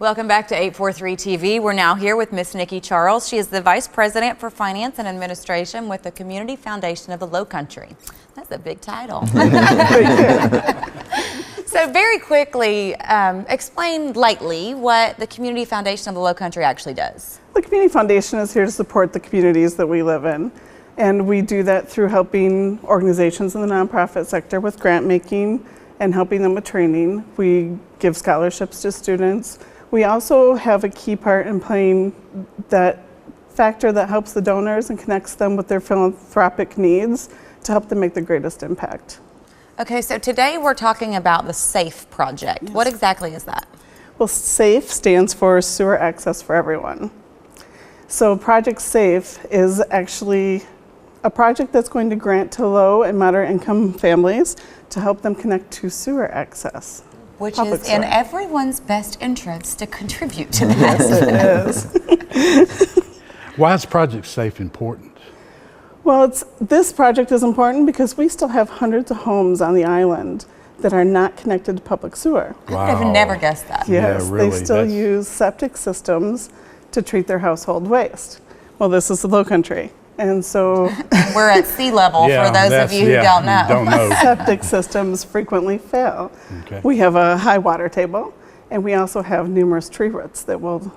Welcome back to 843 TV. We're now here with Miss Nicki Charles. She is the Vice President for Finance and Administration with the Community Foundation of the Lowcountry. That's a big title. So very quickly, explain lightly what the Community Foundation of the Lowcountry actually does. The Community Foundation is here to support the communities that we live in. And we do that through helping organizations in the nonprofit sector with grant making and helping them with training. We give scholarships to students. We also have a key part in playing that factor that helps the donors and connects them with their philanthropic needs to help them make the greatest impact. Okay, so today we're talking about the SAFE project. Yes. What exactly is that? Well, SAFE stands for Sewer Access for Everyone. So Project SAFE is actually a project that's going to grant to low and moderate income families to help them connect to sewer access. Which is in everyone's best interest to contribute to that. Yes, it is. Why is Project SAFE important? Well, this project is important because we still have hundreds of homes on the island that are not connected to public sewer. Wow. I would have never guessed that. Yes, yeah, really, they still use septic systems to treat their household waste. Well, this is the Lowcountry. And so we're at sea level for those of you who don't know. Septic systems frequently fail. Okay. We have a high water table, and we also have numerous tree roots that will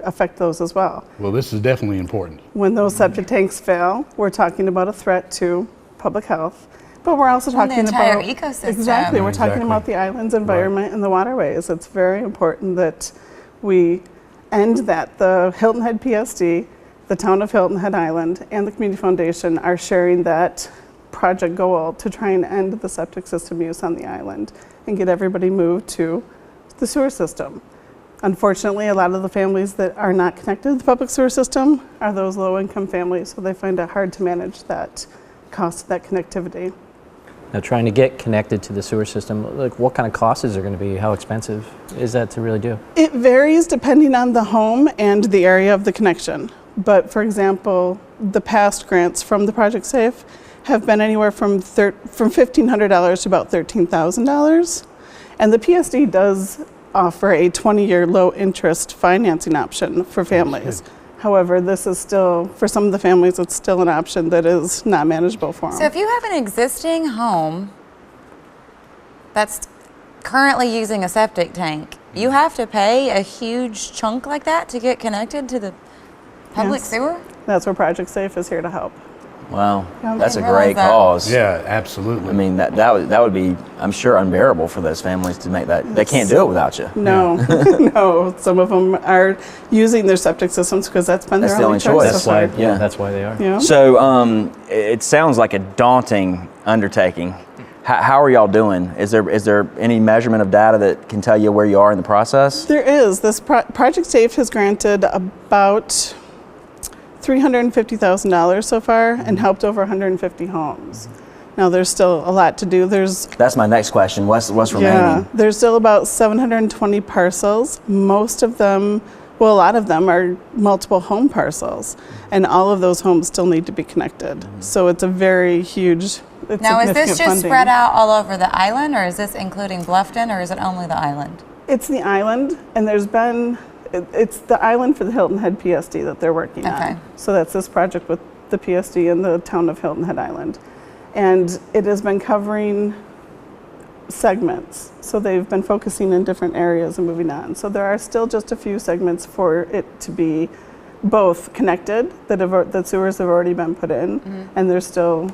affect those as well. Well, this is definitely important. When those septic tanks fail, we're talking about a threat to public health, but we're also talking the entire about ecosystem. Exactly, we're talking about the island's environment and the waterways. It's very important that we end that. The Hilton Head PSD, the town of Hilton Head Island, and the Community Foundation are sharing that project goal to try and end the septic system use on the island and get everybody moved to the sewer system. Unfortunately, a lot of the families that are not connected to the public sewer system are those low-income families, so they find it hard to manage that cost of that connectivity. Now, trying to get connected to the sewer system, like what kind of costs is there going to be? How expensive is that to really do? It varies depending on the home and the area of the connection. But for example, the past grants from the Project SAFE have been anywhere from $1,500 to about $13,000. And the PSD does offer a 20-year low-interest financing option for families. However, this is still, for some of the families, it's still an option that is not manageable for them. So if you have an existing home that's currently using a septic tank, you have to pay a huge chunk like that to get connected to the public sewer? That's where Project SAFE is here to help. Wow, that's a great cause. Yeah, absolutely. I mean, that would be, I'm sure, unbearable for those families to make that. They can't do it without you. No, no. Some of them are using their septic systems because that's been their only choice. That's why, that's why they are. Yeah. So it sounds like a daunting undertaking. How are y'all doing? Is there any measurement of data that can tell you where you are in the process? There is. This Project SAFE has granted about $350,000 so far and helped over 150 homes. Now there's still a lot to do. That's my next question. What's remaining? Yeah, there's still about 720 parcels. Most of them, well, a lot of them are multiple home parcels, and all of those homes still need to be connected. So it's a very huge. Now, is this just spread out all over the island, or is this including Bluffton, or is it only the island? It's the island, and it's the island for the Hilton Head PSD that they're working on. So that's this project with the PSD in the town of Hilton Head Island. And it has been covering segments. So they've been focusing in different areas and moving on. So there are still just a few segments for it to be both connected, that sewers have already been put in, and there's still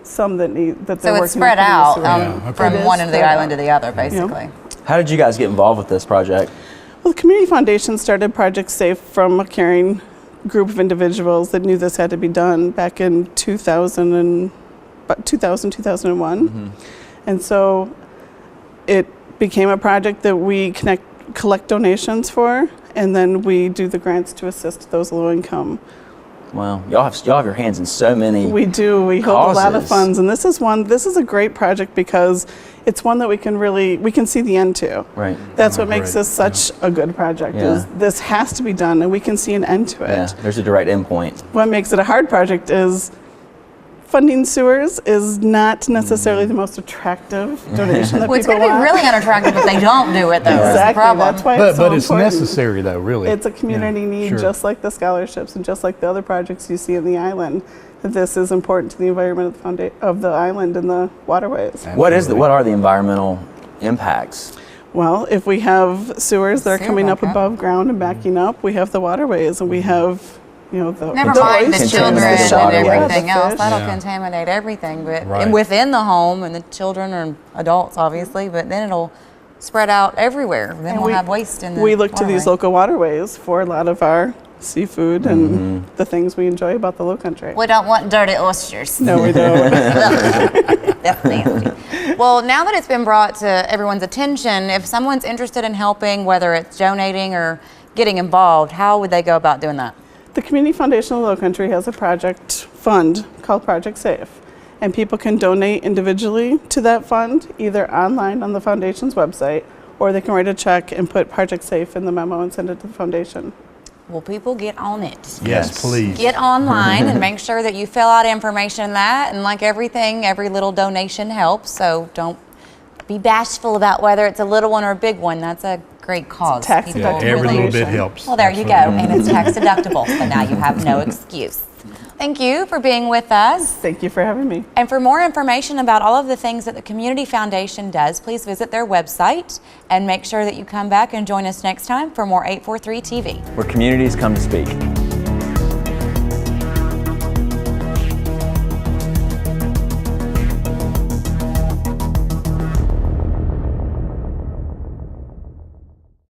some that they're working on. So it's spread out from one end of the island to the other, basically. Yeah. How did you guys get involved with this project? Well, the Community Foundation started Project SAFE from a caring group of individuals that knew this had to be done back in 2001. And so it became a project that we collect donations for, and then we do the grants to assist those low income. Wow, y'all have your hands in so many. We do. We hold a lot of funds, and this is a great project because it's one that we can see the end to. Right. That's what makes this such a good project. Is this has to be done, and we can see an end to it. Yeah. There's a direct end point. What makes it a hard project is funding sewers is not necessarily the most attractive donation that Well, it's people going to be want. really unattractive if they don't do it, though. That's the Exactly. problem. That's why But, it's so but it's important. necessary though, really. It's a community Yeah, need, sure. just like the scholarships and just like the other projects you see in the island. That this is important to the environment of the island and the waterways. What are the environmental impacts? Well, if we have sewers that are Sewer coming up backup. above ground and backing up, we have the waterways, and we have, the Never the mind the oysters, children the and shell, yeah, the everything else. fish. That'll Yeah. contaminate everything, but Right. and within the home and the children and adults, obviously. But then it'll spread out everywhere. Then And we'll have waste in the We look to these waterway. local waterways for a lot of our seafood and the things we enjoy about the Low Country. We don't want dirty oysters. No, we don't. That's nasty. Well, now that it's been brought to everyone's attention, if someone's interested in helping, whether it's donating or getting involved, how would they go about doing that? The Community Foundation of Low Country has a project fund called Project Safe, and people can donate individually to that fund, either online on the foundation's website, or they can write a check and put Project Safe in the memo and send it to the foundation. Well, people get on it. Yes, please. Get online and make sure that you fill out information in that. And like everything, every little donation helps. So don't be bashful about whether it's a little one or a big one. That's a great cause. tax People Yeah, deductible every little bit donation. helps. Well, there you go. Absolutely. And it's tax deductible. So now you have no excuse. Thank you for being with us. Thank you for having me. And for more information about all of the things that the Community Foundation does, please visit their website and make sure that you come back and join us next time for more 843 TV. Where communities come to speak.